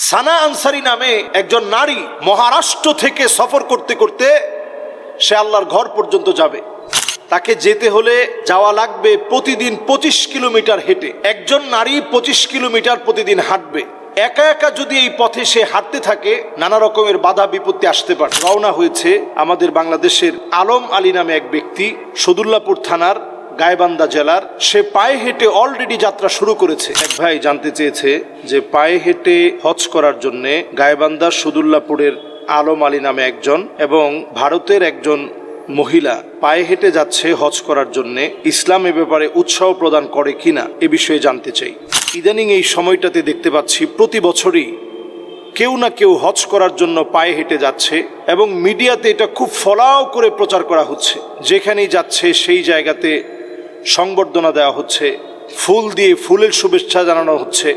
সানা আনসারী নামে একজন নারী মহারাষ্ট্র থেকে সফর করতে করতে সে আল্লাহর ঘর পর্যন্ত যাবে। তাকে যেতে হলে যাওয়া লাগবে প্রতিদিন 25 কিলোমিটার হেঁটে। একজন নারী 25 কিলোমিটার প্রতিদিন হাঁটবে। একা একা যদি এই পথে সে হাঁটতে থাকে নানা রকমের বাধা বিপত্তি আসতে পারে। রওনা হয়েছে আমাদের বাংলাদেশের আলম আলী নামে এক ব্যক্তি, সদুল্লাপুর থানার গাইবান্ধা জেলার। সে পায়ে হেঁটে অলরেডি যাত্রা শুরু করেছে। এক ভাই জানতে চেয়েছে যে পায়ে হেঁটে হজ করার জন্যে গাইবান্ধার সদুল্লাপুরের আলম আলী নামে একজন এবং ভারতের একজন মহিলা পায়ে হেঁটে যাচ্ছে হজ করার জন্যে, ইসলাম এ ব্যাপারে উৎসাহ প্রদান করে কিনা এ বিষয়ে জানতে চাই। ইদানিং এই সময়টাতে দেখতে পাচ্ছি প্রতি বছরই কেউ না কেউ হজ করার জন্য পায়ে হেঁটে যাচ্ছে এবং মিডিয়াতে এটা খুব ফলাও করে প্রচার করা হচ্ছে। যেখানেই যাচ্ছে সেই জায়গাতে সংবর্ধনা দেওয়া হচ্ছে, ফুল দিয়ে ফুলের শুভেচ্ছা জানানো হচ্ছে।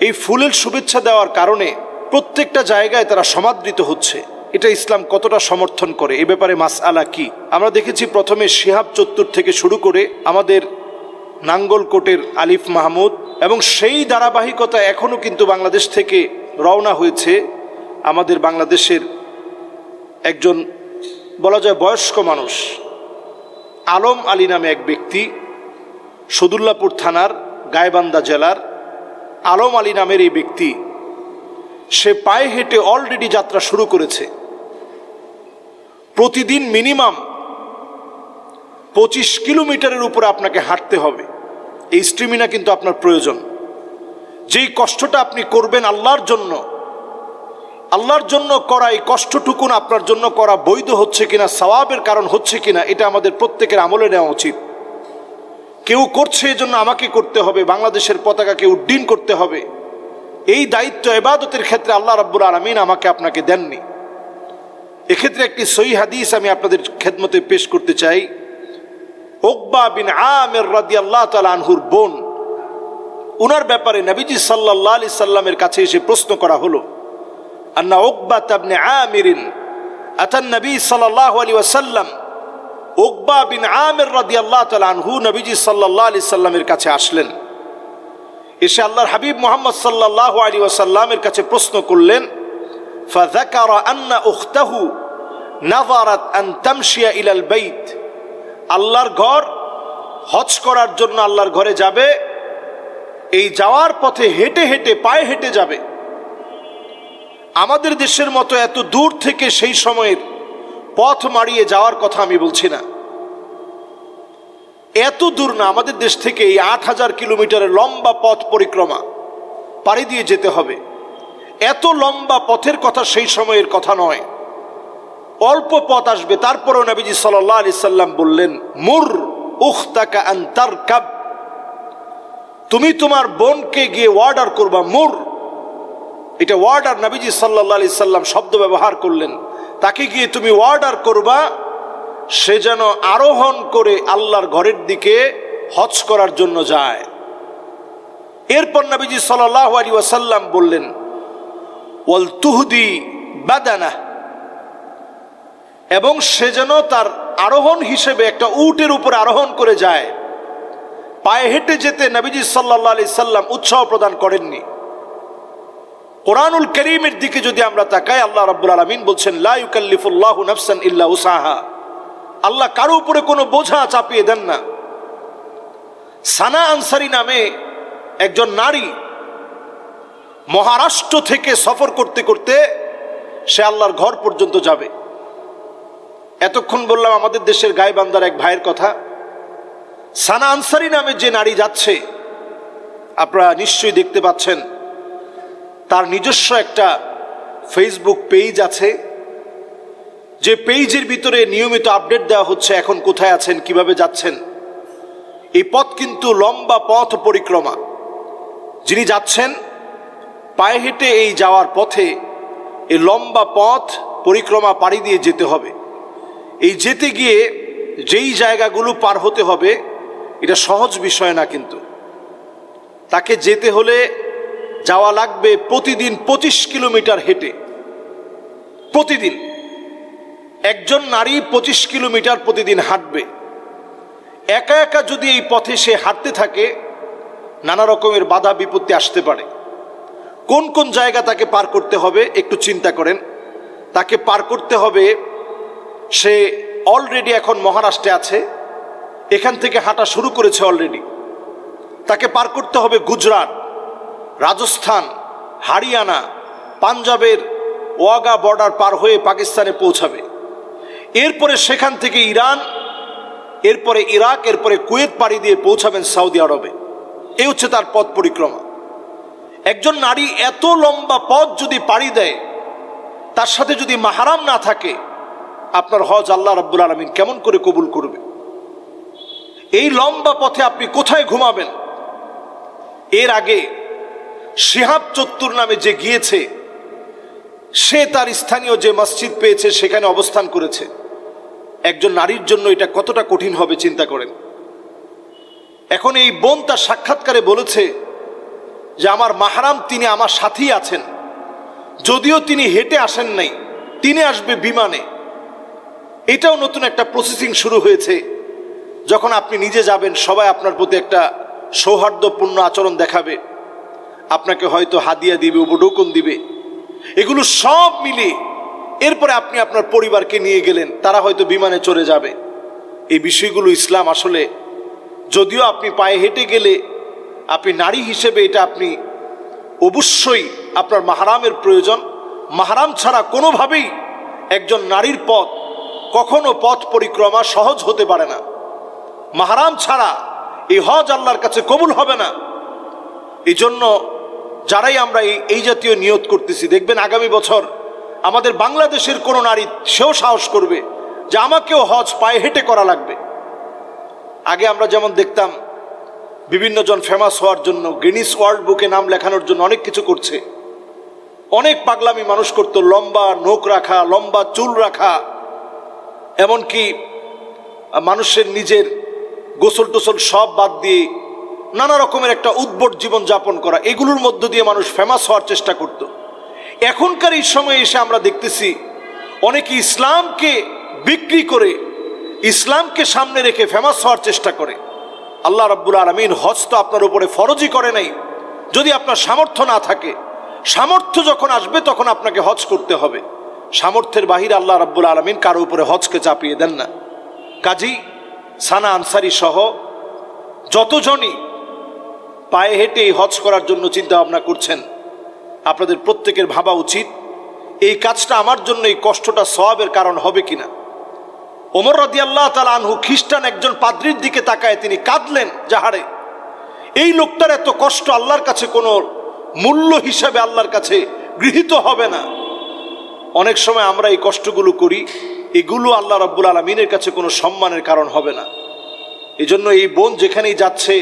এই ফুলের শুভেচ্ছা দেওয়ার কারণে প্রত্যেকটা জায়গায় তারা সমাদৃত হচ্ছে। এটা ইসলাম কতটা সমর্থন করে এ ব্যাপারে মাসআলা কি? আমরা দেখেছি প্রথমে শিহাব চত্বর থেকে শুরু করে আমাদের নাঙ্গলকোটের আলিফ মাহমুদ, এবং সেই ধারাবাহিকতা এখনও কিন্তু বাংলাদেশ থেকে রওনা হয়েছে আমাদের বাংলাদেশের একজন বলা যায় বয়স্ক মানুষ, আলম আলী নামে এক ব্যক্তি, সদুল্লাপুর থানার গাইবান্ধা জেলার আলম আলী নামের এই ব্যক্তি। সে পায়ে হেঁটে অলরেডি যাত্রা শুরু করেছে। প্রতিদিন মিনিমাম 25 কিলোমিটারের উপরে আপনাকে হাঁটতে হবে। এই স্ট্যামিনা কিন্তু আপনার প্রয়োজন। যেই কষ্টটা আপনি করবেন আল্লাহর জন্য করা, এই কষ্টটুকুন আপনার জন্য করা বৈধ হচ্ছে কিনা, সওয়াবের কারণ হচ্ছে কিনা, এটা আমাদের প্রত্যেকের আমলে নেওয়া উচিত। কেউ করছে এজন্য আমাকে করতে হবে, বাংলাদেশের পতাকাকে উড্ডীন করতে হবে, এই দায়িত্ব ইবাদতের ক্ষেত্রে আল্লাহ রাব্বুল আলামিন আমাকে আপনাকে দেননি। এক্ষেত্রে একটি সহিহ হাদিস আমি আপনাদের খেদমতে পেশ করতে চাই। উকবা বিন আমির রাদিয়াল্লাহু তাআলা আনহুর বোন, উনার ব্যাপারে নবীজি সাল্লাল্লাহু আলাইহি সাল্লামের কাছে এসে প্রশ্ন করা হলো, আন্না উকবা ইবনে আমির আতান নবী সাল্লাল্লাহু আলাইহি ওয়াসাল্লাম। উকবা বিন আমির রাদিয়াল্লাহু তাআলা আনহু নবীজি সাল্লাল্লাহু আলাইহি সাল্লামের কাছে আসলেন। এসে আল্লাহর হাবিব মুহাম্মদ সাল্লাল্লাহু আলাইহি ওয়াসাল্লামের কাছে প্রশ্ন করলেন, ফাযাকারা আন্না উখতাহু নাযারাত আন তামশিয়া ইলাল বাইত। আল্লাহর ঘর হজ করার জন্য আল্লাহর ঘরে যাবে, এই যাওয়ার পথে হেঁটে হেঁটে পায়ে হেঁটে যাবে। আমাদের দেশের মতো এত দূর থেকে সেই সময়ের পথ মাড়িয়ে যাওয়ার কথা আমি বলছি না, এত দূর না। আমাদের দেশ থেকে এই 8000 কিলোমিটারের লম্বা পথ পরিক্রমা পাড়ি দিয়ে যেতে হবে। এত লম্বা পথের কথা সেই সময়ের কথা নয়, অল্প পথ আসবে। তারপরেও নবীজি সাল্লাল্লাহু আলাইহি সাল্লাম বললেন, মুর উখতাকা আন তারকাব। তুমি তোমার বোনকে গিয়ে অর্ডার করবা। মুর, এটা অর্ডার, নবীজি সাল্লাল্লাহু আলাইহি সাল্লাম শব্দ ব্যবহার করলেন। তাকে গিয়ে তুমি অর্ডার করবা সে যেন আরোহণ করে আল্লাহর ঘরের দিকে হজ করার জন্য যায়। এরপর নবীজি সাল্লাল্লাহু আলাইহি ওয়াসাল্লাম বললেন, ওয়াল তুহদি বাদানা, এবং সে যেন তার আরোহণ হিসেবে একটা উটের উপরে আরোহণ করে যায়। পায়ে হেঁটে যেতে নবীজি সাল্লাল্লাহু আলাইহি সাল্লাম উৎসাহ প্রদান করেননি। কোরআনুল কারীমের দিকে যদি আমরা তাকাই, আল্লাহ রাব্বুল আলামিন বলছেন, লা ইউকাল্লিফুল্লাহু নাফসান ইল্লা উসাহা। আল্লাহ কারো উপরে কোনো বোঝা চাপিয়ে দেন না। সানা আনসারী নামে একজন নারী মহারাষ্ট্র থেকে সফর করতে করতে সে আল্লাহর ঘর পর্যন্ত যাবে। এতক্ষণ বললাম আমাদের দেশের গাইবান্ধার এক ভাইয়ের কথা। সানা আনসারী নামে যে নারী যাচ্ছে, আপনারা নিশ্চয়ই দেখতে পাচ্ছেন, তার নিজস্ব একটা ফেসবুক পেজ আছে, যে পেজের ভিতরে নিয়মিত আপডেট দেওয়া হচ্ছে এখন কোথায় আছেন, কিভাবে যাচ্ছেন। এই পথ কিন্তু লম্বা পথ পরিক্রমা। যিনি যাচ্ছেন পায়ে হেঁটে এই যাওয়ার পথে এই লম্বা পথ পরিক্রমা পাড়ি দিয়ে যেতে হবে। এই যেতে গিয়ে যেই জায়গাগুলো পার হতে হবে এটা সহজ বিষয় না, কিন্তু তাকে যেতে হলে যাওয়া লাগবে প্রতিদিন 25 কিলোমিটার হেঁটে। প্রতিদিন একজন নারী 25 কিলোমিটার প্রতিদিন হাঁটবে। একা একা যদি এই পথে সে হাঁটতে থাকে নানা রকমের বাধা বিপত্তি আসতে পারে। কোন কোন জায়গা তাকে পার করতে হবে একটু চিন্তা করেন। তাকে পার করতে হবে, সে অলরেডি এখন মহারাষ্ট্রে আছে, এখান থেকে হাঁটা শুরু করেছে অলরেডি। তাকে পার করতে হবে গুজরাট, রাজস্থান, হরিয়ানা, পাঞ্জাবের ওয়াগা বর্ডার পার হয়ে পাকিস্তানে পৌঁছাবে। এরপরে সেখান থেকে ইরান, এরপরে ইরাক, এরপরে কুয়েত পাড়ি দিয়ে পৌঁছাবেন সৌদি আরবে। এই হচ্ছে তার পথ পরিক্রমা। একজন নারী এত লম্বা পথ যদি পাড়ি দেয়, তার সাথে যদি মাহরাম না থাকে, আপনার হজ আল্লাহ রাব্বুল আলামিন কেমন করে কবুল করবে? এই লম্বা পথে আপনি কোথায় ঘুমাবেন? এর আগে শিহাব চত্বর নামে যে গিয়েছে, সে তার স্থানীয় যে মসজিদ পেয়েছে সেখানে অবস্থান করেছে। একজন নারীর জন্য এটা কতটা কঠিন হবে চিন্তা করেন। এখন এই বোন তার সাক্ষাৎকারে বলেছে যে আমার মাহরাম তিনি আমার সাথেই আছেন, যদিও তিনি হেঁটে আসেন নাই, তিনি আসবে বিমানে। এটাও নতুন একটা প্রসেসিং শুরু হয়েছে। যখন আপনি নিজে যাবেন, সবাই আপনার প্রতি একটা সৌহার্দ্যপূর্ণ আচরণ দেখাবে, আপনাকে হয়তো হাদিয়া দিবে, উপঢৌকন দিবে, এগুলো সব মিলে এরপরে আপনি আপনার পরিবারকে নিয়ে গেলেন, তারা হয়তো বিমানে চড়ে যাবে। এই বিষয়গুলো ইসলাম আসলে, যদিও আপনি পায়ে হেঁটে গেলে আপনি নারী হিসেবে এটা আপনি অবশ্যই আপনার মাহরামের প্রয়োজন। মাহরাম ছাড়া কোনোভাবেই একজন নারীর পথ, কখনো পথ পরিক্রমা সহজ হতে পারে না। মাহরাম ছাড়া এই হজ আল্লাহর কাছে কবুল হবে না। এই জন্য যারাই আমরা এই জাতীয় নিয়ত করতেছি, দেখবেন আগামী বছর আমাদের বাংলাদেশের কোনো নারী সেও সাহস করবে যে আমাকেও হজ পায়ে হেঁটে করা লাগবে। আগে আমরা যেমন দেখতাম বিভিন্ন জন ফেমাস হওয়ার জন্য, গিনিস ওয়ার্ল্ড বুকে নাম লেখানোর জন্য অনেক কিছু করছে, অনেক পাগলামি মানুষ করতো, লম্বা নখ রাখা, লম্বা চুল রাখা, এমনকি মানুষের নিজের গোসল টোসল সব বাদ দিয়ে নানা রকমের একটা উদ্ভট জীবন যাপন করা, এগুলোর মধ্য দিয়ে মানুষ ফেমাস হওয়ার চেষ্টা করত। এখনকার এই সময়ে এসে আমরা দেখতেছি অনেকে ইসলামকে বিক্রি করে, ইসলামকে সামনে রেখে ফেমাস হওয়ার চেষ্টা করে। আল্লাহ রাব্বুল আলামিন হজ তো আপনার উপরে ফরজই করে নাই। যদি আপনার সামর্থ্য না থাকে, সামর্থ্য যখন আসবে তখন আপনাকে হজ করতে হবে। সামর্থ্যের বাহিরে আল্লাহ রাব্বুল আলামিন কারো উপরে হজকে চাপিয়ে দেন না। কাজী সানা আনসারী সহ যতজনই পায়ে হেঁটে এই হজ করার জন্য চিন্তা ভাবনা করছেন, আপনাদের প্রত্যেকের ভাবা উচিত এই কাজটা আমার জন্য এই কষ্টটা সওয়াবের কারণ হবে কিনা। ওমর রাদিয়াল্লাহু তাআলা আনহু খ্রিস্টান একজন পাদ্রীর দিকে তাকায় তিনি কাঁদলেন জাহারে। এই লোকটার এত কষ্ট আল্লাহর কাছে কোনো মূল্য হিসাবে আল্লাহর কাছে গৃহীত হবে না। অনেক সময় আমরা এই কষ্টগুলো করি, এগুলো আল্লাহ রাব্বুল আলামিনের কাছে কোনো সম্মানের কারণ হবে না। এই জন্য এই বোন যেখানেই যাচ্ছে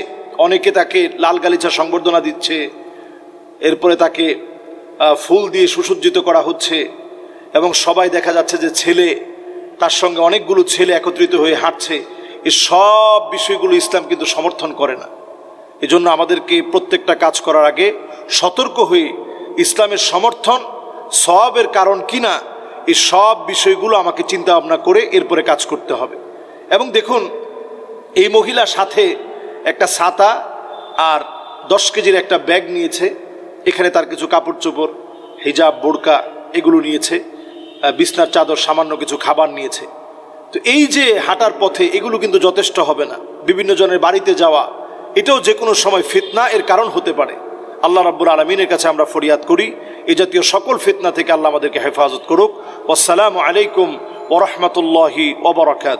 অনেকে তাকে লাল গালিচা সংবর্ধনা দিচ্ছে, এরপরে তাকে ফুল দিয়ে সুসজ্জিত করা হচ্ছে, এবং সবাই দেখা যাচ্ছে যে ছেলে, তার সঙ্গে অনেকগুলো ছেলে একত্রিত হয়ে হাঁটছে। এই সব বিষয়গুলো ইসলাম কিন্তু সমর্থন করে না। এজন্য আমাদেরকে প্রত্যেকটা কাজ করার আগে সতর্ক হয়ে ইসলামের সমর্থন সওয়াবের কারণ কিনা এই সব বিষয়গুলো আমাকে চিন্তা ভাবনা করে এরপরে কাজ করতে হবে। এবং দেখুন, এই মহিলা সাথে একটা ছাতা আর 10 কেজির একটা ব্যাগ নিয়েছে। এখানে তার কিছু কাপড় চোপড়, হিজাব, বোরকা এগুলো নিয়েছে, বিছনার চাদর, সামান্য কিছু খাবার নিয়েছে। তো এই যে হাঁটার পথে এগুলো কিন্তু যথেষ্ট হবে না। বিভিন্ন জনের বাড়িতে যাওয়া, এটাও যে কোনো সময় ফিতনা এর কারণ হতে পারে। আল্লাহ রাব্বুল আলামিনের কাছে আমরা ফরিয়াদ করি এই জাতীয় সকল ফিতনা থেকে আল্লাহ আমাদেরকে হেফাজত করুক। আসসালামু আলাইকুম ওয়া রাহমাতুল্লাহি ওয়া বারাকাতুহু।